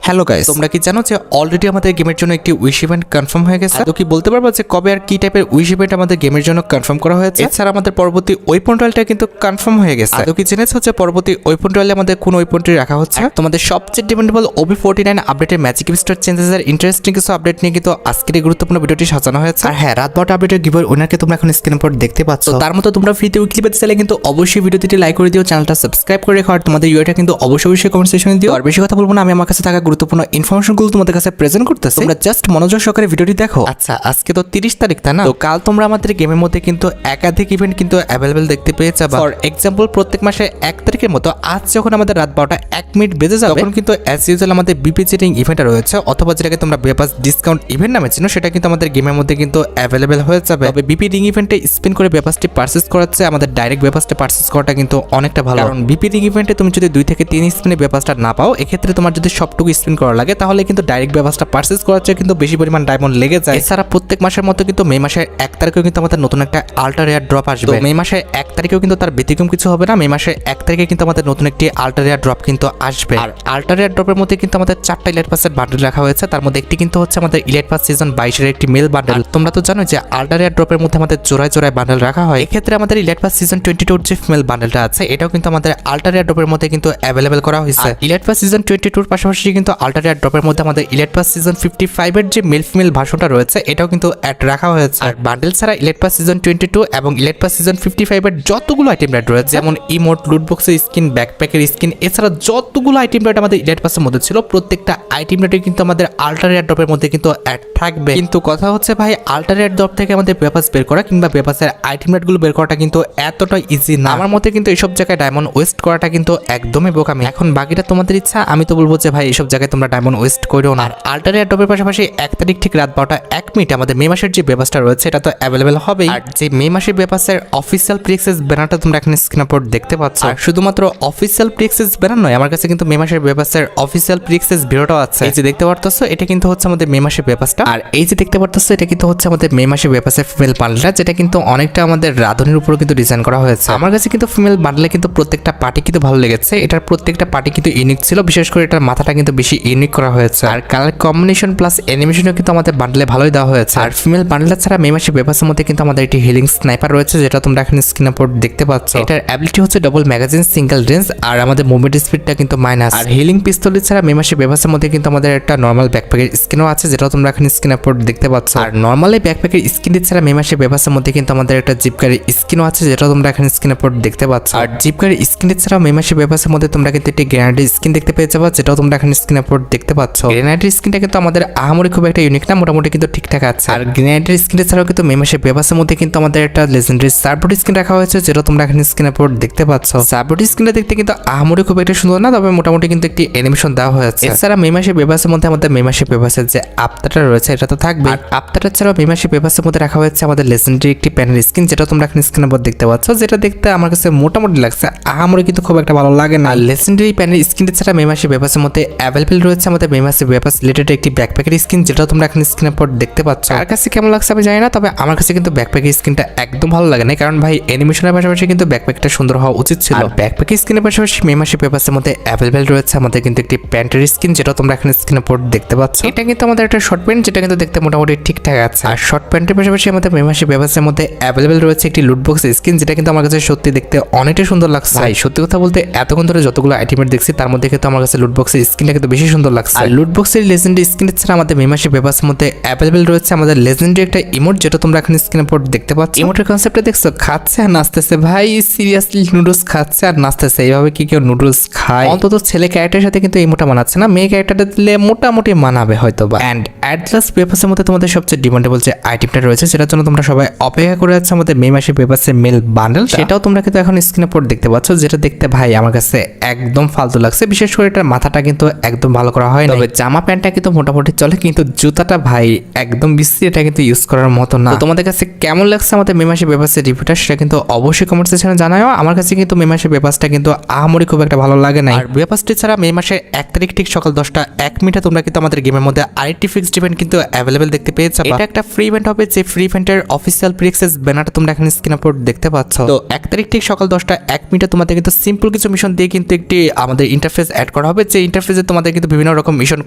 Hello guys, তোমরা কি জানো যে অলরেডি আমাদের গেমের জন্য একটি উইশ ইভেন্ট কনফার্ম হয়ে গেছে? তো কি বলতে পারবো যে কবে আর কি টাইপের উইশ ইভেন্ট আমাদের গেমের জন্য কনফার্ম করা হয়েছে? এছাড়া আমাদের পরবর্তী ওয়েপন রয়্যালটা কিন্তু কনফার্ম হয়ে গেছে। তো কি জেনেছো যে পরবর্তী ওয়েপন রয়্যালে আমাদের কোন ওয়েপনটি রাখা হচ্ছে? তোমাদের সবচেয়ে ডিমান্ডেবল OB49 আপডেটের ম্যাজিক স্টার চেঞ্জেস এর ইন্টারেস্টিং কিছু আপডেট নিয়ে কিন্তু আজকের এই গুরুত্বপূর্ণ ভিডিওটি সাজানো হয়েছে। আর হ্যাঁ, রাত 12টা আপডেটের গিভওয়ে উইনারকে তোমরা এখন স্ক্রিনের উপর দেখতে পাচ্ছ। তার মতো তোমরা ফ্রিতে উইকলি পেতে চাইলে কিন্তু অবশ্যই ভিডিওটি লাইক করে দিও, চ্যানেলটা সাবস্ক্রাইব করে রেখো, আর তোমাদের ইউআইটা কিন্তু অবশ্যই কমেন্ট সেকশনে দিও। আর বেশি কথা বলবো না, আমি আমার কাছে থাকা গুরুত্বপূর্ণ ইনফরমেশনগুলো তোমাদের কাছে প্রেজেন্ট করতেছি, তোমরা জাস্ট মনোযোগ সহকারে ভিডিওটি দেখো। আচ্ছা, আজকে তো 30 তারিখ, তাই না? তো কাল তোমরা আমাদের গেমের মধ্যে কিন্তু একাধিক ইভেন্ট কিন্তু অ্যাভেলেবেল দেখতে পেয়ে যাবে। ফর এক্সাম্পল, প্রত্যেক মাসে 1 তারিখের মতো আজ যখন আমাদের রাত 12টা 1 মিনিট বেজে যাবে, তখন কিন্তু অ্যাজ ইউজুয়াল আমাদের বিপি চেটিং ইভেন্ট রয়েছে, অথবা যেটাকে তোমরা বেপাস ডিসকাউন্ট ইভেন্ট নামে চিনো, সেটা কিন্তু আমাদের গেমের মধ্যে কিন্তু অ্যাভেলেবেল হয়ে যাবে। তবে বিপি রিং ইভেন্টে স্পিন করে বেপাসটি পারচেজ করাচ্ছে আমাদের ডাইরেক্ট বেপাসটা পারচেজ করাটা কিন্তু অনেকটা ভালো, কারণ বিপি রিং ইভেন্টে তুমি যদি 2 থেকে 3 স্পিনে বেপাসটা না পাও, এক্ষেত্রে তোমার যদি সবটুকু স্পিন করা লাগে, তাহলে কিন্তু ডাইরেক্ট বেপাসটা পারচেজ করার চেয়ে কিন্তু বেশি পরিমাণ ডায়মন্ড লেগে যায়। এছাড়া প্রত্যেক মাসের মতো কিন্তু মে মাসের 1 তারিখেও কিন্তু আমাদের নতুন একটা আল্ট্রা রেয়ার ড্রপ আসবে। মে মাসের 1 তারিখেও কিন্তু তার ব্যতিক্রম কিছু হবে না। মে মাসের 1 তারিখে কিন্তু আমাদের নতুন একটি আল্ট্রা রেয়ার ড্রপ কিন্তু আসবে। আর আল্ট্রা রেয়ার ড্রপের মধ্যে কিন্তু আমাদের 4টা ইলাইট পাসের বান্ডেল রাখা হয়েছে। তার মধ্যে একটি কিন্তু হচ্ছে আমাদের ইলাইট পাস সিজন 22 এর একটি মেল বান্ডেল। তোমরা তো জানো যে আল্ট্রা রেয়ার ড্রপের মধ্যে আমাদের জোড়ায় জোড়ায় বান্ডেল রাখা হয়। এক্ষেত্রে আমাদের ইলাইট পাস সিজন 22 যে ফিমেল বান্ডেলটা আছে, এটাও কিন্তু আমাদের আল্ট্রা রেয়ার ড্রপের মধ্যে কিন্তু অ্যাভেলেবেল করা হয়েছে। ইলাইট পাস সিজন 22 এর পাশাপাশি কিন্তু আল্ট্রা রেয়ার ড্রপের মধ্যে আমাদের ইলাইট পাস সিজন 55 এর যে মেল ফিমেল ভার্সনটা রয়েছে, এটাও কিন্তু অ্যাড রাখা হয়েছে। আর বান্ডেল ছাড়া ইলাইট পাস সিজন 22 এবং ইলাইট পাস সিজন 55 এর যতগুলো আইটেম রেট রয়েছে, যেমন ইমোট, লুট বক্সের স্কিন, ব্যাকপ্যাকের স্কিন, এছাড়া যতগুলো আইটেম রেট আমাদের ইলাইট পাসের মধ্যে ছিল, প্রত্যেকটা আইটেম রেটে কিন্তু আমাদের আল্ট্রা রেয়ার ড্রপের মধ্যে কিন্তু অ্যাড থাকবে। কিন্তু কথা হচ্ছে ভাই, আল্ট্রা রেয়ার ড্রপ থেকে আমাদের বেপাস বের করা কিংবা বেপাসের আইটেম রেটগুলো বের করাটা কিন্তু এতটা ইজি না। আমার মতে কিন্তু এইসব জায়গায় ডায়মন্ড ওয়েস্ট করাটা কিন্তু একদমই বোকামি। এখন বাকিটা তোমাদের ইচ্ছা, আমি তো বলবো যে ভাই এইসব জায়গায় তোমরা ডায়মন্ড ওয়েস্ট করো না। আর আল্ট্রা রেয়ার ড্রপের পাশাপাশি 1 তারিখ ঠিক রাত 12টা 1 মিনিট আমাদের মে মাসের যে বেপাসটা রয়েছে, এটা তো অ্যাভেলেবেল হবেই। আর যে মে মাসের বেপাসের অফিসিয়াল প্রিএক্সেস ব্যানারটা তোমরা এখানে স্ক্রিন উপর দেখতে পাচ্ছ। আর শুধুমাত্র অফিসিয়াল প্রিএক্সেস ব্যানার নয়, আমার কাছে কিন্তু মে মাসের বেপাসের অফিসিয়াল প্রিএক্সেস ভিডিওটাও আছে। এই যে দেখতে পারতেছো, এটা কিন্তু হচ্ছে আমাদের মে মাসের বেপাসটা। আর এই যে দেখতে পারতেছো, এটা কিন্তু হচ্ছে আমাদের মে মাসের বেপাসের ফিমেল বান্ডেলটা, যেটা কিন্তু অনেকটা আমাদের রাধুনির উপর কিন্তু ডিজাইন করা হয়েছে। আমার কাছে কিন্তু ফিমেল বান্ডেলে কিন্তু প্রত্যেকটা পার্টি কিন্তু ভালো লেগেছে। এটার প্রত্যেকটা পার্টি কিন্তু ইউনিক ছিল, বিশেষ করে এটার মাথাটা কিন্তু বেশি ইউনিক করা হয়েছে। আর কালার কম্বিনেশন প্লাস অ্যানিমেশনও কিন্তু আমাদের বান্ডেলে ভালোই দেওয়া হয়েছে। আর ফিমেল বান্ডেল ছাড়া মে মাসের বেপাসের মধ্যে কিন্তু আমাদের একটি হিলিং স্নাইপার রয়েছে, যেটা তোমরা এখানে স্ক্রিনের উপর দেখতে পাচ্ছ। এটার অ্যাবিলিটি হচ্ছে ডবল ম্যাগাজিন, সিঙ্গেল রেঞ্জ, আর আমাদের মুভমেন্ট স্পিডটা কিন্তু মাইনাস। আর হিলিং পিস্তল ছাড়া মে মাসের বেপাসের মধ্যে কিন্তু আমাদের একটা নর্মাল ব্যাকপ্যাকের স্কিনও আছে, যেটা তোমরা এখানে স্ক্রিনের উপর দেখতে পাচ্ছ। আর নর্মালি ব্যাকপ্যাকের স্কিনটি ছাড়া মে মাসের বেপাসের মধ্যে কিন্তু আমাদের একটা জিপকারের স্কিনও আছে, যেটা তোমরা এখানে স্ক্রিনের উপর দেখতে পাচ্ছ। আর জিপকারের স্কিনটি ছাড়া মে মাসের বেপাসের মধ্যে তোমরা কিন্তু একটি গ্রেনেডের স্কিন দেখতে পেয়ে যাবে, যেটাও তোমরা এখানে স্ক্রিনের উপর দেখতে পাচ্ছ। গ্রেনেডের স্কিনটা কিন্তু আমাদের আহামরি খুব একটা ইউনিক না, মোটামুটি কিন্তু ঠিকঠাক আছে। আর গ্রেনেডের স্কিনটি ছাড়াও কিন্তু মে মাসের বেপাসের মধ্যে কিন্তু আমাদের একটা লেজেন্ডারি সার্বোট স্কিন রাখা হয়েছে, যেটা তোমরা এখানে স্ক্রিনের উপর দেখতে পাচ্ছ। সার্বোট স্কিনটা দেখতে কিন্তু আহামরি খুব একটা সুন্দর না, তবে মোটামুটি কিন্তু একটি অ্যানিমেশন দেওয়া হয়েছে। এছাড়া মে মাসের বেপাসের মধ্যে আমাদের মে মাসের বেপাসের যে আফতারটা রয়েছে, এটা তো থাকবে। আর আফতারটা ছাড়াও মে মাসের বেপাসের মধ্যে রাখা হয়েছে আমাদের লেজেন্ডারি একটি প্যানের স্কিন, যেটা তোমরা এখানে স্ক্রিনের উপর দেখতে পাচ্ছ, যেটা দেখতে আমার কাছে মোটামুটি লাগছে, আহামরি কিন্তু খুব একটা ভালো লাগে না। লেজেন্ডারি প্যানের স্কিনটা ছাড়া মে মাসের বেপাসের মধ্যে অ্যাভেলেবেল রয়েছে আমাদের মে মাসের বেপাস রিলেটেড একটি ব্যাকপ্যাকের স্কিন, যেটা তোমরা এখানে স্ক্রিনের উপর দেখতে পাচ্ছ। আর কাছে কেমন লাগছে আমি জানি না, তবে আমার কাছে কিন্তু ব্যাকপ্যাকের স্কিনটা একদম ভালো লাগে না, কারণ ভাই অ্যানিমেশনের পাশাপাশি কিন্তু ব্যাকপ্যাকটা সুন্দর হওয়া উচিত ছিল। আর ব্যাকপ্যাকের স্কিনের পাশাপাশি মে মাসের বেপাসের মধ্যে অ্যাভেলেবেল রয়েছে আমাদের কিন্তু একটি প্যান্টের স্কিন, যেটা তোমরা এখানে স্ক্রিনের উপর দেখতে পাচ্ছ। এটা কিন্তু আমাদের একটা শর্ট প্যান্ট, যেটা কিন্তু দেখতে মোটামুটি ঠিকঠাক আছে। আর শর্ট প্যান্টের পাশাপাশি আমাদের মে মাসের বেপাসের মধ্যে অ্যাভেলেবেল রয়েছে একটি লুট বক্স স্কিন, যেটা কিন্তু আমার কাছে সত্যি দেখতে অনেকটাই সুন্দর লাগছে। ভাই সত্যি কথা বলতে, এতক্ষণ ধরে যতগুলো আইটেমের দেখছি, তার মধ্যে কিন্তু আমার কাছে লুট বক্সের স্কিনটা কিন্তু বেশি সুন্দর লাগছে। আর লুট বক্সের লেজেন্ডারি স্কিন ছাড়া আমাদের মে মাসের বেপাসের মধ্যে অ্যাভেলেবেল রয়েছে আমাদের লেজেন্ডারি একটা ইমোট, যেটা তোমরা এখানে স্ক্রিনের উপর দেখতে পাচ্ছ। ইমোটের কনসেপ্টটা দেখছো, খাচ্ছে আর নাচতেছে। ভাই সিরিয়াসলি নুডলস খাচ্ছে আর নাচতেছে, এইভাবে কি কেউ নুডলস খায়? অন্তত ছেলে ক্যারেক্টারের সাথে কিন্তু ইমোটা মানাচ্ছে না, মেয়ে ক্যারেক্টারটা দিলে মোটামুটি মানাবে হয়তো বা। অ্যান্ড অ্যাটলাস বেপাসের মধ্যে তোমাদের সবচেয়ে ডিমান্ডেবল যে আইটেমটা রয়েছে, সেটার জন্য তোমরা সবাই অপেক্ষা করে যাচ্ছে আমাদের মে মাসের বেপাসের মেল বান্ডেল, সেটাও তোমরা কিন্তু এখন স্ক্রিনের উপর দেখতে পাচ্ছ, যেটা দেখতে ভাই আমার কাছে একদম ফালতু লাগছে। বিশেষ করে এটার মাথাটা কিন্তু একদম ভালো করা হয় না, তবে জামা প্যান্টটা কিন্তু মোটামুটি চলে, কিন্তু জুতাটা ভাই একদম বিশ্রী, এটা কিন্তু ইউজ করার মতো না। তোমাদের কাছে কেমন লাগছে আমাদের মে মাসের বেপাসের রিভিউটা, সেটা কিন্তু অবশ্যই কমেন্ট সেকশনে জানাও। আমার কাছে কিন্তু মে মাসের বেপাসটা কিন্তু আহামরি খুব একটা ভালো লাগে না। আর বেপাসটি ছাড়া মে মাসের 1 তারিখ ঠিক সকাল 10টা 1 মিনিটে তোমরা কিন্তু আমাদের গেমের মধ্যে আরেকটি ফিক্সড ইভেন্ট কিন্তু অ্যাভেলেবেল দেখতে পেয়ে যাবে। এটা একটা ফ্রি ইভেন্ট হবে, যে ফ্রি ইভেন্টের অফিসিয়াল প্রিএক্সেস ব্যানারটা তোমরা এখানে স্ক্রিনের উপর দেখতে পাচ্ছ। তো 1 তারিখ ঠিক সকাল 10টা 1 মিনিটে তোমাদের কিন্তু সিম্পল কিছু মিশন দিয়ে কিন্তু একটি আমাদের ইন্টারফেস অ্যাড করা হবে, যে ইন্টারফেসে তোমাদের কিন্তু বিভিন্ন রকম মিশন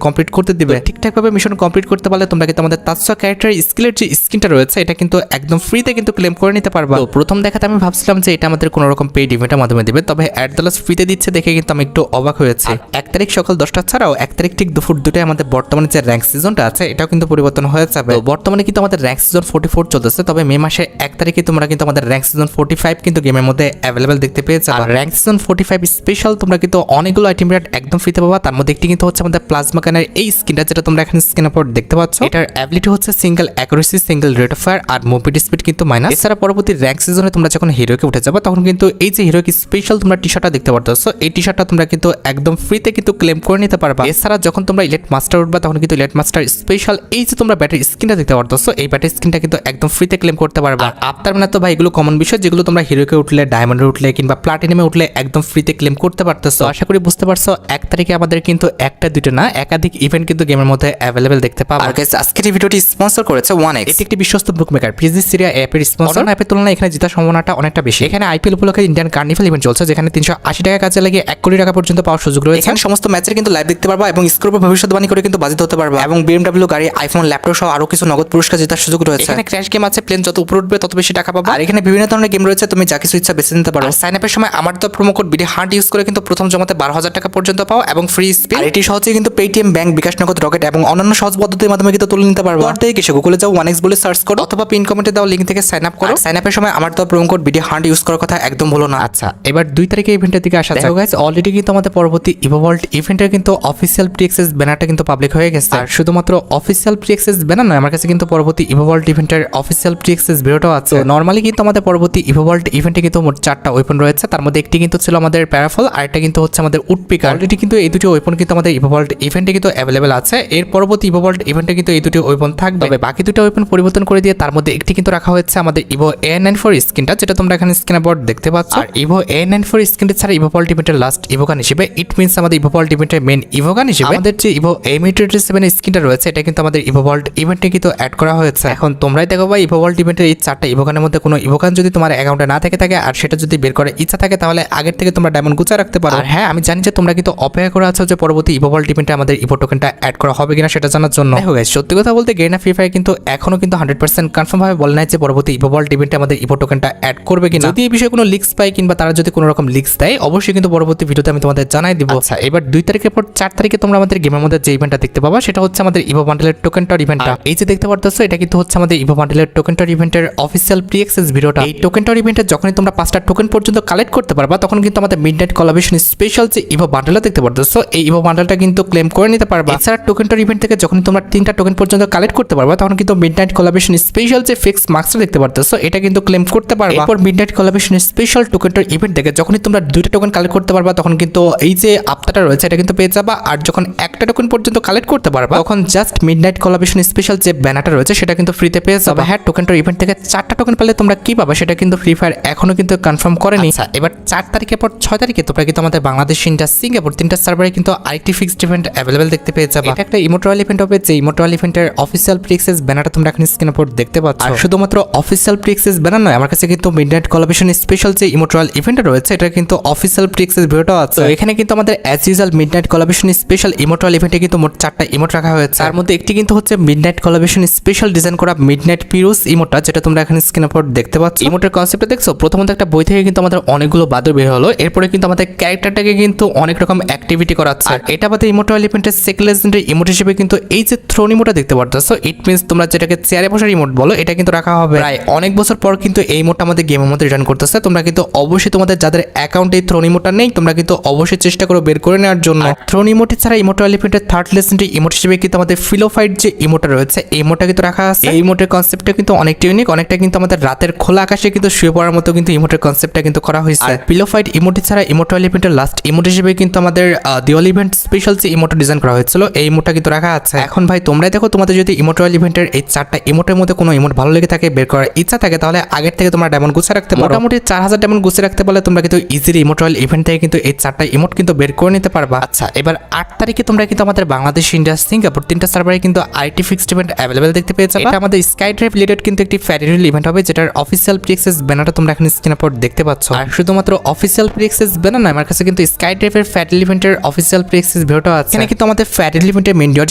কমপ্লিট করতে দিবে। ঠিকঠাকভাবে মিশন কমপ্লিট করতে পারলে তোমরা কিন্তু আমাদের তাৎসা ক্যারেক্টার স্কিলের যে স্কিনটা রয়েছে এটা কিন্তু একদম ফ্রিতে কিন্তু ক্লেম করে নিতে পারবা। তো প্রথম দেখাতে আমি ভাবছিলাম যে এটা আমাদের কোনো রকম পেইড ইভেন্টের মাধ্যমে দিবে, তবে অ্যাট দ্য লাস্ট ফ্রিতে দিচ্ছে দেখে কিন্তু আমি একটু অবাক হয়েছি। 1 তারিখ সকাল 10টা ছাড়াও 1 তারিখ ঠিক দুপুর 2টায় আমাদের বর্তমানে যে র্যাঙ্ক সিজনটা আছে এটাও কিন্তু পরিবর্তন হয়ে যাবে। তো বর্তমানে কিন্তু আমাদের র্যাঙ্ক সিজন 44 চলতেছে, তবে মে মাসে 1 তারিখে তোমরা কিন্তু আমাদের র্যাঙ্ক সিজন 45 কিন্তু গেমের মধ্যে অ্যাভেলেবেল দেখতে পেয়ে যাবে। র্যাঙ্ক সিজন 45 স্পেশাল তোমরা কিন্তু অনেকগুলো আইটেম রেট একদম ফ্রিতে পাবা। তার মধ্যে একটি কিন্তু হচ্ছে আমাদের প্লাজমা গানের এই স্কিনটা, যেটা তোমরা এখানে স্ক্রিনের উপর দেখতে পাচ্ছ। এটার অ্যাবিলিটি হচ্ছে single accuracy, single rate of fire আর মুভমেন্ট স্পিড কিন্তু মাইনাস। এছাড়া পরবর্তী র্যাঙ্ক সিজনে তোমরা যখন হিরোকে উঠে যাবে তখন কিন্তু এই যে হিরোকে স্পেশাল তোমরা টি শার্টটা দেখতে পারতেছো, এই টি শার্টটা তোমরা কিন্তু একদম ফ্রিতে কিন্তু ক্লেম করে নিতে পারবা। এছাড়া যখন তোমরা ইলেট মাস্টার উঠবা তখন কিন্তু ইলেট মাস্টার স্পেশাল এই যে তোমরা ব্যাটারি স্কিনটা দেখতে পারতেছো, এই ব্যাটারি স্কিনটা কিন্তু একদম ফ্রিতে ক্লেম করতে পারবা। আফটার মানে তো ভাই এগুলো কমন বিষয় যেগুলো তোমরা হিরোকে উঠলে, ডায়মন্ডে উঠলে কিংবা প্লাটিনামে উঠলে একদম ফ্রিতে ক্লেম করতে পারতেছো। আশা করি বুঝতে পারছো 1 তারিখে আমাদের কিন্তু একটা দুটো না একাধিক ইভেন্ট কিন্তু গেমের মধ্যে অ্যাভেলেবেল দেখতে পাবো। আর গাইস আজকের এই ভিডিওটি স্পন্সর করেছে 1x। এটি একটি বিশ্বস্ত বুকমেকার, পিজি সিরিয়া অ্যাপের স্পন্সর। অ্যাপের তুলনায় এখানে জেতার সম্ভাবনাটা অনেকটা বেশি। এখানে আইপিএল উপলক্ষে ইন্ডিয়ান কার্নিভাল ইভেন্ট চলছে, যেখানে 380 টাকা কাজে লাগিয়ে 1 কোটি টাকা পর্যন্ত পাওয়ার সুযোগ রয়েছে। এখানে সমস্ত ম্যাচের কিন্তু লাইভ দেখতে পারবা এবং স্কোর উপর ভবিষ্যৎবাণী করে কিন্তু বাজিত হতে পারবা, এবং BMW গাড়ি, আইফোন, ল্যাপটপ সহ আরো কিছু নগদ পুরস্কার জেতার সুযোগ রয়েছে। এখানে ক্র্যাশ গেম আছে, প্লেন যত উপরে উঠবে তত বেশি টাকা পাবা। আর এখানে বিভিন্ন ধরনের গেম রয়েছে, তুমি যা কিছু ইচ্ছা বেছে নিতে পারো। সাইন আপের সময় আমার তো promo code BD hunt use করে কিন্তু প্রথম জমাতে 12,000 টাকা পর্যন্ত পাও এবং ফ্রি স্পিন। আর এটি সহজে কিন্তু পেটিএম, ব্যাংক, বিকাশ নগদ, রকেট এবং অন্যান্য সহজ পদ্ধতির মাধ্যমে কিন্তু তুলে নিতে পারবো। আর তাই কিছু গুগলে যাও, 1x বলে সার্চ করো অথবা পিন কমেন্টে দাও লিংক থেকে সাইন আপ করো। সাইন আপের সময় আমার তো promo code BD hunt use করার কথা একদম ভুলো না। আচ্ছা, এবার 2 তারিখে ইভেন্টের দিকে আসা যাক। গাইস অলরেডি কিন্তু আমাদের পরবর্তী ইভো ওয়ার্ল্ড ইভেন্টের কিন্তু অফিসিয়াল প্রি অ্যাক্সেস ব্যানারটা কিন্তু পাবলিক হয়ে গেছে। আর শুধুমাত্র অফিসিয়াল প্রি অ্যাক্সেস ব্যানার নয়, আমার কাছে কিন্তু পরবর্তী ইভো ওয়ার্ল্ড ইভেন্টের অফিসিয়াল প্রি অ্যাক্সেস ভিডিওটাও আছে। নরমালি কিন্তু আমাদের পরবর্তী ইভো ওয়ার্ল্ড ইভেন্টে কিন্তু মোট 4টা ওয়েপন রয়েছে, তার মধ্যে একটি কিন্তু ছিল আমাদের প্যারাফল আর একটা কিন্তু হচ্ছে আমাদের উডপিকার। অলরেডি কিন্তু এই দুটি ওয়েপন কিন্তু আমাদের ইভো ওয়ার্ল্ড ইভেন্টে কিন্তু অ্যাভেলেবেল আছে। এর পরবর্তী ইভো ওয়ার্ল্ড ইভেন্টে কিন্তু এই দুটি ওয়েপন থাকবে, তবে বাকি দুটো ওয়েপন পরিবর্তন করে দিয়ে তার মধ্যে একটি কিন্তু রাখা হয়েছে আমাদের ইভো A94 স্কিনটা, যেটা তোমরা এখানে স্ক্রিনে বোর্ড দেখতে পাচ্ছ। আর ইভো A94 স্কিনটি ছাড়া ইভো ওয়ার্ল্ড ইভেন্টের লাস্ট ইভোগান হিসেবে, ইট মিনস আমাদের ইভো ওয়ার্ল্ড ইভেন্টের মেইন ইভোগান হিসেবে আমাদের যে ইভো A87 স্কিনটা রয়েছে এটা কিন্তু আমাদের ইভো ওয়ার্ল্ড ইভেন্টে কিন্তু অ্যাড করা হয়েছে। এখন তোমরাই দেখো ভাই ইভো ওয়ার্ল্ড ইভেন্টের এই 4টা ইভোগানের মধ্যে কোনো ইভোগান যদি তোমার অ্যাকাউন্টে না থাকে আর সেটা যদি বের করার ইচ্ছা থাকে তাহলে আগের থেকে তোমরা ডায়মন্ড গুছা রাখতে পারো। আর হ্যাঁ, আমি জানি যে তোমরা কিন্তু অপেক্ষা করে আছো যে পরবর্তী ইভো ওয়ার্ল্ড ইভেন্টে আমাদের ইভো টোকেনটা অ্যাড করা হবে কিনা সেটা জানার জন্য। দেখো গাইস, সত্যি কথা বলতে গেরিনা ফ্রি ফায়ার কিন্তু এখনো কিন্তু 100% কনফার্ম ভাবে বলে নাই যে পরবর্তী ইভো ওয়ার্ল্ড ইভেন্টে আমাদের ইভো টোকেনটা অ্যাড করবে কিনা। যদি এই বিষয়ে কোনো লিক্স পাই কিংবা তারা যদি কোনো রকম লিক্স দেয় অবশ্যই কিন্তু পরবর্তী ভিডিওতে আমি তোমাদের জানাই দিব। আচ্ছা, এবার 2 তারিখের পর 4 তারিখে তোমরা আমাদের গেমের মধ্যে যে ইভেন্টটা দেখতে পাবা সেটা হচ্ছে আমাদের ইভো বান্ডেলের টোকেনটার ইভেন্টটা। এই যে দেখতে পারতেছো এটা কিন্তু হচ্ছে আমাদের ইভো বান্ডেলের টোকেনটার ইভেন্টের অফিসিয়াল প্রি অ্যাক্সেস ভিডিওটা। এই টোকেনটার ইভেন্টে যখনই তোমরা 5টা টোকেন পর্যন্ত কালেক্ট করতে পারবা তখন কিন্তু আমাদের মিডনাইট কোলাবরেশন স্পেশাল যে ইভো বান্ডেলটা দেখতে পারতেছো এই ইভো বান্ডেলটা কিন্তু ক্লেম করে নিতে পারবা। এছাড়া টোকেনটার ইভেন্ট থেকে যখনই তোমরা 3টা টোকেন পর্যন্ত কালেক্ট করতে পারবা তখন কিন্তু মিডনাইট কোলাবরেশন স্পেশাল যে ফিক্স মার্কসটা দেখতে পারতেছো এটা কিন্তু ক্লেম করতে পারবা। এরপর মিডনাইট কোলাবরেশন স্পেশাল টোকেনটার ইভেন্ট থেকে যখনই তোমরা 2টা টোকেন কালেক্ট করতে পারবা তখন কিন্তু এই যে আপটাটা রয়েছে এটা কিন্তু পেয়ে যাবা। আর যখন একটা টোকেন পর্যন্ত কালেক্ট করতে পারবা তখন জাস্ট মিডনাইট কোলাবরেশন স্পেশাল যে ব্যানারটা রয়েছে সেটা কিন্তু ফ্রিতে পেয়ে যাবে। হ্যাঁ, টোকেনটার ইভেন্ট থেকে 4টা টোকেন পেলে তোমরা কি পাবা সেটা কিন্তু ফ্রি ফায়ার এখনো কিন্তু কনফার্ম করেনি। আচ্ছা, এবার 4 তারিখের পর 6 তারিখে তোমরা কিন্তু আমাদের বাংলাদেশ, ইন্ডিয়া, সিঙ্গাপুর 3টা সার্ভারে কিন্তু আরেকটি ফিক্সড ইভেন্ট অ্যাভেলেবেল দেখতে পেয়ে যাবে। এটা একটা ইমোট্রাল ইভেন্ট হবে, যে ইমোট্রাল ইভেন্টের অফিসিয়াল প্রি অ্যাক্সেস ব্যানারটা তোমরা এখানে স্ক্রিনের উপর দেখতে পাচ্ছ। আর শুধুমাত্র অফিসিয়াল প্রি অ্যাক্সেস ব্যানার নয়, আমার কাছে কিন্তু মিডনাইট কোলাবরেশন স্পেশাল যে ইমোট্রাল ইভেন্টটা রয়েছে এটা কিন্তু অফিসিয়াল প্রি অ্যাক্সেস ভিডিওটাও আছে। এখানে কিন্তু আমাদের as usual midnight collaboration special immortal ইভেন্টে কিন্তু মোট 4টা ইমোট রাখা হয়েছে। তার মধ্যে একটি কিন্তু হচ্ছে মিডনাইট কোলাবরেশন স্পেশাল ডিজাইন করা মিডনাইট পিরোজ ইমোটটা, যেটা তোমরা এখানে স্ক্রিনের উপর দেখতে পাচ্ছ। ইমোটের কনসেপ্টটা দেখছো, প্রথমত একটা বই থেকে কিন্তু আমাদের অনেকগুলো বাদর বের হলো, এরপরে কিন্তু আমাদের ক্যারেক্টারটাকে কিন্তু অনেক রকম অ্যাক্টিভিটি করাচ্ছে। আর এটা আমাদের ইমোট্রাল ইভেন্টের সেকেন্ড লেজেন্ডারি ইমোট হিসেবে কিন্তু এই যে থ্রোন ইমোটটা দেখতে পারতেছো, ইট মিনস তোমরা যেটাকে চেয়ারে বসার ইমোট বলো এটা কিন্তু রাখা হবে। প্রায় অনেক বছর পর কিন্তু এই ইমোটটা আমাদের গেমের মধ্যে রিটার্ন করতেছে। তোমরা কিন্তু অবশ্যই তোমাদের যাদের অ্যাকাউন্টে এই থ্রোন ইমোটটা নেই তোমরা কিন্তু অবশ্যই চেষ্টা করো বের করে নেওয়ার জন্য। থ্রোন ইমোটি ছাড়া ইমোট্রাল ইভেন্টের থার্ড লেজেন্ডারি ইমোট হিসেবে কিন্তু আমাদের ফিলোফাইট যে ইমোটটা রয়েছে এই ইমোটটা কিন্তু রাখা আছে। এই ইমোটের কনসেপ্টটা কিন্তু অনেকটা ইউনিক, অনেকটা কিন্তু আমাদের রাতের খোলা আকাশে কিন্তু শুয়ে পড়ার মতো কিন্তু ইমোটের কনসেপ্টটা কিন্তু করা হয়েছে। আর ফিলোফাইট ইমোটি ছাড়া ইমোট্রাল ইভেন্টের লাস্ট ইমোট হিসেবে কিন্তু আমাদের দিওয়ালি ইভেন্ট স্পেশাল যে ইমোটটা ডিজাইন করা হয়েছিল এই ইমোটটা কিন্তু রাখা আছে। এখন ভাই তোমরাই দেখো, তোমাদের যদি ইমোট্রাল ইভেন্টের এই 4টা ইমোটের মধ্যে কোনো ইমোট ভালো লেগে থাকে, বের করার ইচ্ছা থাকে, তাহলে আগের থেকে তোমরা ডায়মন্ড গুছিয়ে রাখতে পারো। মোটামুটি 4000 ডায়মন্ড গুছিয়ে রাখতে পারলে তোমরা কিন্তু ইজিলি ইমোট্রাল ইভেন্ট থেকে কিন্তু এই 4টা ইমোট কিন্তু বের করে নিতে পারবা। আচ্ছা, এবার 8 তারিখে তোমরা কিন্তু আমাদের বাংলাদেশ, ইন্ডিয়া, সিঙ্গাপুর 3টা সার্ভারে কিন্তু আইটি ফিক্সড ইভেন্ট অ্যাভেলেবেল দেখতে পেয়ে যাবে। এটা আমাদের স্কাই ড্রাইভ রিলেটেড কিন্তু একটি ফেডারেল ইভেন্ট হবে, যেটার অফিসিয়াল প্রি অ্যাক্সেস ব্যানারটা তোমরা এখানে স্ক্রিনের উপর দেখতে পাচ্ছ। আর শুধুমাত্র অফিসিয়াল প্রি অ্যাক্সেস ব্যানার নয়, আমার কাছে কিন্তু স্কাই ড্রাইভের ফেডারেল ইভেন্টের অফিসিয়াল প্রি অ্যাক্সেস প্রিক্সেস ভিডিওটা আছে, এখানে কিন্তু আমাদের ফ্যাট এলিমেন্টের মেইন ডট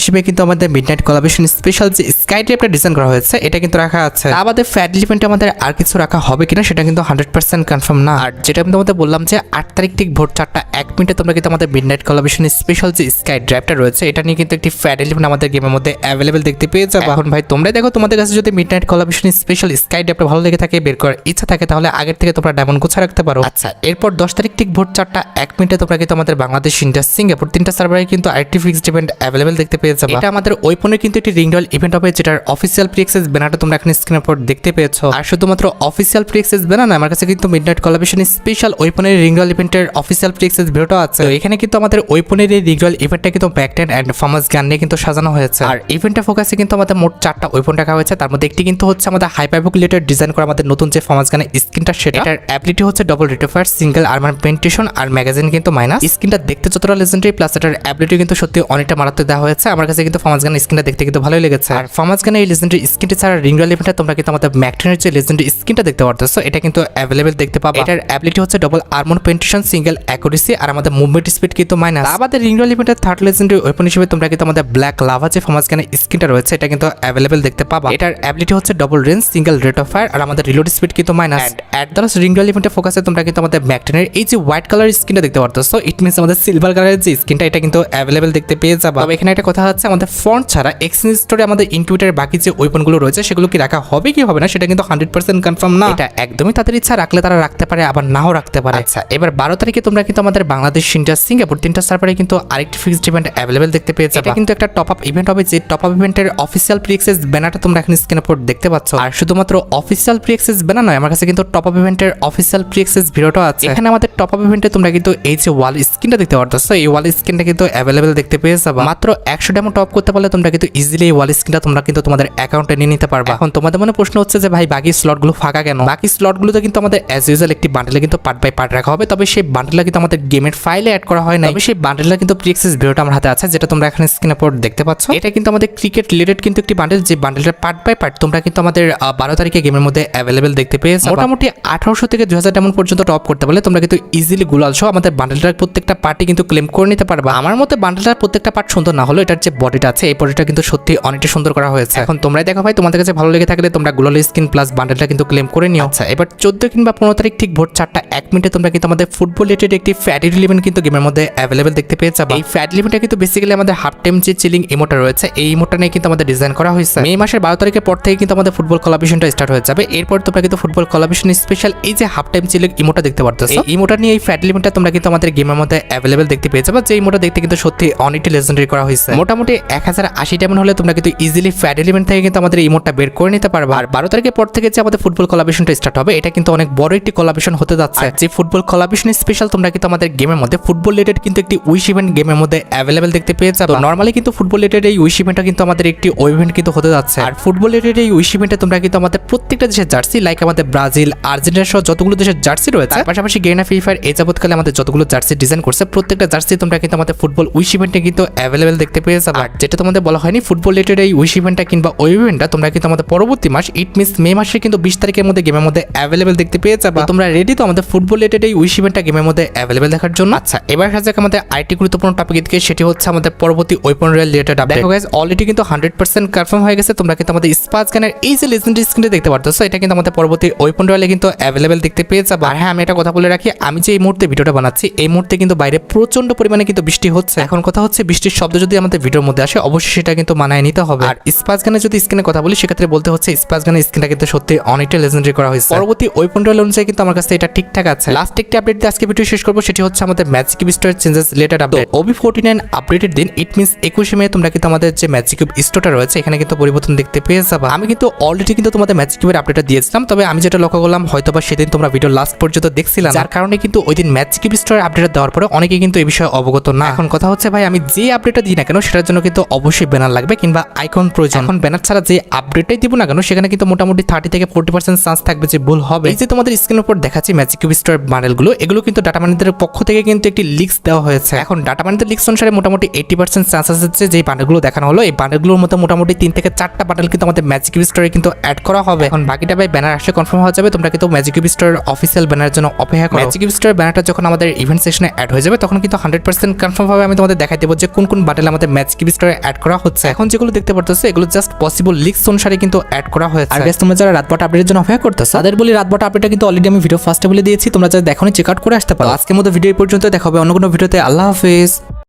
হিসেবে কিন্তু আমাদের মিডনাইট কোলাবরেশন স্পেশাল যে স্কাই ট্র্যাপটা ডিজাইন করা হয়েছে এটা কিন্তু রাখা আছে। আমাদের ফ্যাট এলিমেন্টে আমাদের আর কিছু রাখা হবে কিনা সেটা কিন্তু 100% কনফার্ম না। আর যেটা আমি তোমাদের বললাম যে 8 তারিখ ঠিক ভোর 4:01 তোমরা কিন্তু আমাদের মিডনাইট কোলাবরেশন স্পেশাল যে স্কাই ড্রাইভটা রয়েছে এটা নিয়ে কিন্তু একটি ফ্যাট এলিমেন্ট আমাদের গেমের মধ্যে অ্যাভেলেবেল দেখতে পেয়ে যাবে। এখন ভাই তোমরা দেখো তোমাদের কাছে যদি মিডনাইট কোলাবরেশন স্পেশাল স্কাই ড্রাইভটা ভালো লেগে থাকে, বের করার ইচ্ছা থাকে, তাহলে আগের থেকে তোমরা ডায়মন্ড গোছা রাখতে পারো। আচ্ছা, এরপর 10 তারিখ ঠিক ভোর 4:01 তোমরা কিন্তু আমাদের বাংলাদেশ, ইন্ডিয়া, সিঙ্গাপুর 3টা সার্ভারে কিন্তু আরেকটি ফিক্সড ইভেন্ট অ্যাভেলেবেল দেখতে পেয়ে যাবে। এটা আমাদের ওয়েপনের কিন্তু একটি রিং রয়্যাল ইভেন্ট হবে, যেটার অফিসিয়াল প্রি অ্যাক্সেস ব্যানারটা তোমরা এখন স্ক্রিনের উপর দেখতে পেয়েছো। আর শুধুমাত্র অফিসিয়াল প্রি অ্যাক্সেস ব্যানার না, আমার কাছে কিন্তু মিডনাইট কোলাবরেশন স্পেশাল ওয়েপনের রিং রয়্যাল ইভেন্টের অফিসিয়াল প্রি অ্যাক্সেস ভিডিওটা আছে। তো এখানে কিন্তু আমাদের ওয়েপনের এই রিং রয়্যাল ইভেন্টটা কিন্তু ব্যাকটেন এন্ড ফার্মাস গান নিয়ে কিন্তু সাজানো হয়েছে। আর ইভেন্টটা ফোকাসে কিন্তু আমাদের মোট 4টা ওয়েপন রাখা হয়েছে, তার মধ্যে একটি কিন্তু হচ্ছে আমাদের হাইপারবুকুলেটেড ডিজাইন করা আমাদের নতুন যে ফার্মাস গানের স্কিনটা, সেটার অ্যাবিলিটি হচ্ছে double rate of fire, single armour penetration আর ম্যাগাজিন কিন্তু মাইনাস। স্কিনটা দেখতে যতটা লেজেন্ডারি, প্লাস এটার অ্যাবিলিটি কিন্তু সত্যি অনেকটা মারাত্মক দেওয়া হয়েছে। আমার কাছে কিন্তু ফার্মাস গানের স্কিনটা দেখতে কিন্তু ভালোই লেগেছে। আর ফার্মাস গানের এই লেজেন্ডারি স্কিনটি ছাড়া রিং রয়্যাল ইভেন্টে তোমরা কিন্তু আমাদের ম্যাকটেনের যে লেজেন্ডারি স্কিনটা দেখতে পারতেছো এটা কিন্তু অ্যাভেলেবেল দেখতে পাবে। এটার অ্যাবিলিটি হচ্ছে double armour penetration, single accuracy আর আমাদের মুভমেন্ট স্পিড কিন্তু মাইনাস। আমাদের রিং রয়্যাল ইভেন্টের থার্ড লেজেন্ডারি ওয়েপন হিসেবে তোমরা কিন্তু আমাদের ব্ল্যাক লাভা যে ফার্মাস গানের স্কিনটা রয়েছে এটা কিন্তু অ্যাভেলেবেল দেখতে পাবা। এটার অ্যাবিলিটি হচ্ছে double range, single rate of fire আর আমাদের রিলোড স্পিড কিন্তু minus. At the last ring royal ইভেন্টের ফোকাসে তোমরা কিন্তু আমাদের ম্যাকটেনের এই যে হোয়াইট কালার স্কিনটা দেখতে পারতেছো, ইট মিনস আমাদের সিলভার কালারের যে স্কিনটা এটা কিন্তু অ্যাভেলেবেল দেখতে পেয়ে যাবে। তবে এখানে একটা কথা হচ্ছে, আমাদের ফন্ট ছাড়া এক্সচেঞ্জ স্টোরে আমাদের ইনকিউবেটরের বাকি যে ওয়েপনগুলো রয়েছে সেগুলো কি রাখা হবে কি হবে না সেটা কিন্তু 100% কনফার্ম না। এটা একদমই তাদের ইচ্ছা, রাখলে তারা রাখতে পারে, আবার নাও রাখতে পারে। আচ্ছা, এবার 12 তারিখে তোমরা কিন্তু আমাদের বাংলাদেশ, ইন্ডিয়া, সিঙ্গাপুর 3টা সার্ভারে কিন্তু আরেকটি ফিক্সড ইভেন্ট অ্যাভেলেবেল দেখতে পেয়ে যাবে। এটা কিন্তু একটা টপ আপ ইভেন্ট হবে, যে টপ আপ ইভেন্টের অফিসিয়াল প্রি অ্যাক্সেস ব্যানারটা তোমরা এখন স্ক্রিনের উপর দেখতে পাচ্ছ। আর শুধুমাত্র অফিসিয়াল প্রি অ্যাক্সেস ব্যানার নয়, আমার কাছে কিন্তু টপ আপ ইভেন্টের অফিসিয়াল প্রি অ্যাক্সেস ভিডিওটা আছে। এখানে আমাদের টপ আপ ইভেন্টে তোমরা কিন্তু এই যে ওয়াল স্ক্রিনটা দেখতে পারতেছো, এই ওয়াল স্ক্রিনটা কিন্তু অ্যাভেলেবেল দেখতে পেয়ে যাবে। মাত্র 100 ডায়মন্ড টপ করতে পারলে তোমরা কিন্তু ইজিলি এই ওয়াল স্ক্রিনটা তোমরা কিন্তু তোমাদের অ্যাকাউন্টে নিয়ে নিতে পারবে। এখন তোমাদের মনে প্রশ্ন হচ্ছে যে ভাই বাকি স্লটগুলো ফাঁকা কেন? বাকি স্লটগুলোতে কিন্তু আমাদের অ্যাজ ইউজুয়াল একটি বান্ডেলে কিন্তু পার্ট বাই পার্ট রাখা হবে, তবে সেই বান্ডেলটা কিন্তু আমাদের গেমের ফাইলে অ্যাড করা হয় না। তবে সেই বান্ডেলটা কিন্তু প্রি অ্যাক্সেস ভিডিওটা আমার হাতে আছে, যেটা তোমরা এখানে স্ক্রিনের উপর দেখতে পাচ্ছ। এটা কিন্তু আমাদের ক্রিকেট রিলেটেড কিন্তু একটি বান্ডেল, যে বান্ডেলটা পার্ট বাই পার্ট তোমরা কিন্তু আমাদের 12 তারিখে গেমের মধ্যে অ্যাভেলেবেল দেখতে পেয়েছো। মোটামুটি 1800 থেকে 2000 ডায়মন্ড পর্যন্ত টপ করতে পারলে তোমরা কিন্তু ইজিলি গুলাল সহ আমাদের বান্ডেলটার প্রত্যেকটা পার্টি কিন্তু ক্লেম করে নিতে পারবা। আমার মতে বান্ডেলটার প্রত্যেকটা পার্ট সুন্দর না হলো, এটার যে বডিটা আছে এই বডিটা কিন্তু সত্যি অনেকটা সুন্দর করা হয়েছে। এখন তোমরাই দেখো ভাই, তোমাদের কাছে ভালো লেগে থাকলে তোমরা গুলাল স্কিন প্লাস বান্ডেলটা কিন্তু ক্লেম করে নিও। আচ্ছা, এবার 14 কিংবা 15 তারিখ ঠিক ভোর 4:01 তোমরা কিন্তু আমাদের ফুটবল রিলেটেড একটি ফ্যাট ইভেন্ট কিন্তু গেমের মধ্যে অ্যাভেলেবেল দেখতে পেয়ে যাবে। এই ফ্যাট ইভেন্টটা কিন্তু বেসিক্যালি আমাদের হাফ টাইম যে চিলিং ইমোটা রয়েছে এই ইমোটা নিয়ে কিন্তু আমাদের ডিজাইন করা হয়েছে। মে মাসের 12 তারিখের পর থেকে কিন্তু আমাদের ফুটবল কোলাবরেশনটা স্টার্ট হয়ে যাবে। এরপর তোমরা কিন্তু ফুটবল কোলাবরেশন স্পেশাল এই যে হাফ টাইম চিলিং ইমোটা দেখতে পারতেছো, এই ইমোটা নিয়ে এই ফ্যাট ইভেন্টটা তোমরা কিন্তু আমাদের গেমের মধ্যে অ্যাভেলেবেল দেখতে পেয়ে যাবে। যে ইমোটা দেখতে কিন্তু সত্যি অনেকটা লেজেন্ডারি করা হয়েছে। মোটামুটি 1080 ডায়মন্ড হলে তোমরা কিন্তু ইজিলি ফ্যাট ইভেন্ট থেকে কিন্তু আমাদের ইমোটটা বের করে নিতে পারবে। আর 12 তারিখের পর থেকে যে আমাদের ফুটবল কোলাবরেশনটা স্টার্ট হবে এটা কিন্তু অনেক বড় একটি কোলাবরেশন হতে যাচ্ছে। যে ফুটবল কোলাবরেশন স্পেশাল তোমরা কিন্তু আমাদের গেমের মধ্যে ফুটবল রিলেটেড কিন্তু একটি উইশ ইভেন্ট গেমের মধ্যে অ্যাভেলেবেল দেখতে পেয়ে যাবে। নরমালি কিন্তু ফুটবল রিলেটেড এই উইশ ইভেন্টটা কিন্তু আমাদের একটি ইভেন্ট কিন্তু হতে যাচ্ছে। আর ফুটবল রিলেটেড এই উইশ ইভেন্টে তোমরা কিন্তু আমাদের প্রত্যেকটা দেশের জার্সি, লাইক আমাদের ব্রাজিল, আর্জেন্টিনা সহ যতগুলো দেশের জার্সি রয়েছে, তার পাশাপাশি গেনা ফ্রি ফায়ার এই যাবতকালে আমাদের যতগুলো জার্সি ডিজাইন করছে প্রত্যেকটা জার্সি তোমরা কিন্তু আমাদের ফুটবল উইশ ইভেন্টে কিন্তু অ্যাভেলেবেল দেখতে পেয়ে যাবে। আর যেটা তোমাদের বলা হয়নি, ফুটবল রিলেটেড এই উইশ ইভেন্টটা কিংবা ওই ইভেন্টটা তোমরা কিন্তু আমাদের পরবর্তী মাস ইট মিনস মে মাসে কিন্তু 20 তারিখের মধ্যে গেমের মধ্যে অ্যাভেলেবেল দেখতে পেয়ে যাবে। তোমরা রেডি তো আমাদের ফুটবল রিলেটেড এই উইশ ইভেন্টটা গেমের মধ্যে অ্যাভেলেবেল দেখার জন্য? আচ্ছা, এবার আসা যাক আমাদের আরেকটি গুরুত্বপূর্ণ টপিক দিকে, সেটি হচ্ছে আমাদের পরবর্তী ওয়েপন রয়্যাল রিলেটেড আপডেট। দেখো গাইস, অলরেডি কিন্তু 100% কনফার্ম হয়ে গেছে। তোমরা কিন্তু আমাদের স্পাস গানের এই যে লেজেন্ডারি স্ক্রিনটা দেখতে পারতেছো এটা কিন্তু আমাদের পরবর্তী ওয়েপন রয়্যালে কিন্তু অ্যাভেলেবেল দেখতে পেয়ে যাবে। আর হ্যাঁ, আমি এটা কথা বলে রাখি, আমি যে এই মুহূর্তে ভিডিওটা বানাচ্ছি এই মুহূর্তে কিন্তু বাইরে প্রচন্ড পরিমাণে কিন্তু বৃষ্টি হচ্ছে। এখন কথা হচ্ছে, বৃষ্টির শব্দ যদি আমাদের ভিডিওর মধ্যে আসে অবশ্যই সেটা কিন্তু মানায় নিতে হবে। আর স্পাস গানের যদি স্ক্রিনে কথা বলি সেক্ষেত্রে বলতে হচ্ছে স্পাস গানের স্ক্রিনটা কিন্তু সত্যি অনেকটা লেজেন্ডারি করা হয়েছে। পরবর্তী ওয়েপন রয়্যাল অনুযায়ী কিন্তু আমার কাছে এটা ঠিকঠাক আছে। লাস্ট একটি আপডেট দিয়ে আজকে ভিডিও শেষ করবো, সেটি হচ্ছে আমাদের ম্যাজিক কিউব স্টোরের চেঞ্জেস রিলেটেড আপডেট। OB49 আপডেটের দিন ইট মিনস 21 মে তোমরা কিন্তু আমাদের যে ম্যাজিক কিউব স্টোরটা রয়েছে এখানে কিন্তু পরিবর্তন দেখতে পেয়ে যাবে। আমি কিন্তু অলরেডি কিন্তু তোমাদের ম্যাজিক কিউবের আপডেটটা দিয়েছিলাম, তবে আমি যেটা লক্ষ্য করলাম হয়তোবা সেদিন তোমরা ভিডিও লাস্ট পর্যন্ত দেখছিলাম, যার কারণে কিন্তু ওই দিন ম্যাজিক কিউব স্টোরের আপডেট দেওয়ার পরে অনেকে কিন্তু এই বিষয়ে অবগত না। এখন কথা হচ্ছে ভাই, আমি যে আপডেটটা দিই না কেন সেটার জন্য কিন্তু অবশ্যই ব্যানার লাগবে কিংবা আইকন প্রয়োজন। এখন ব্যানার ছাড়া যে আপডেটটাই দিব না কেন সেখানে কিন্তু মোটামুটি 30 থেকে 40% চান্স থাকবে যে ভুল হবে। এই যে তোমাদের স্ক্রিনের উপর দেখাচ্ছি ম্যাজিক কিউব স্টোর বান্ডেলগুলো, এগুলো কিন্তু ডাটা মাইনারদের পক্ষ থেকে কিন্তু একটি লিক্স দেওয়া হয়েছে। এখন ডাটা মাইনারদের লিক্স অনুসারে মোটামুটি 80% চান্স আছে যে বান্ডেলগুলো দেখানো হলো এই বান্ডেলগুলোর মধ্যে মোটামুটি 3 থেকে 4টা বান্ডেল কিন্তু আমাদের ম্যাজিক কিউব স্টোরে কিন্তু অ্যাড করা হবে। এখন বাকিটা ভাই ব্যানার আসলে কনফার্ম হয়ে যাবে। তোমরা কিন্তু ম্যাজিক কিউব স্টোরের অফিসিয়াল ব্যানারের জন্য অপেক্ষা করো। ম্যাজিক কিউব স্টোরের ব্যানারটা যখন আমাদের ইভেন্ট সেকশনে অ্যাড হয়ে যাবে তখন কিন্তু 100% কনফার্ম ভাবে আমি তোমাদের দেখাই দেবো যে কোন কোন বাটেল আমাদের ম্যাচ কিপ স্টোরে অ্যাড করা হচ্ছে। এখন যেগুলো দেখতে পারতেছো এগুলো জাস্ট পসিবল লিক্স অনুসারে কিন্তু অ্যাড করা হয়েছে। আর গাইস তোমরা যারা রাতবাট আপডেটের জন্য অপেক্ষা করতেছো তাদের বলি রাতবাট আপডেটটা কিন্তু অলরেডি আমি ভিডিও ফার্স্টে বলে দিয়েছি, তোমরা যারা দেখোনি চেক আউট করে আসতে পারো। আজকের মতো ভিডিও এই পর্যন্ত, দেখা হবে অন্য কোনো ভিডিওতে। আল্লাহ হাফেজ।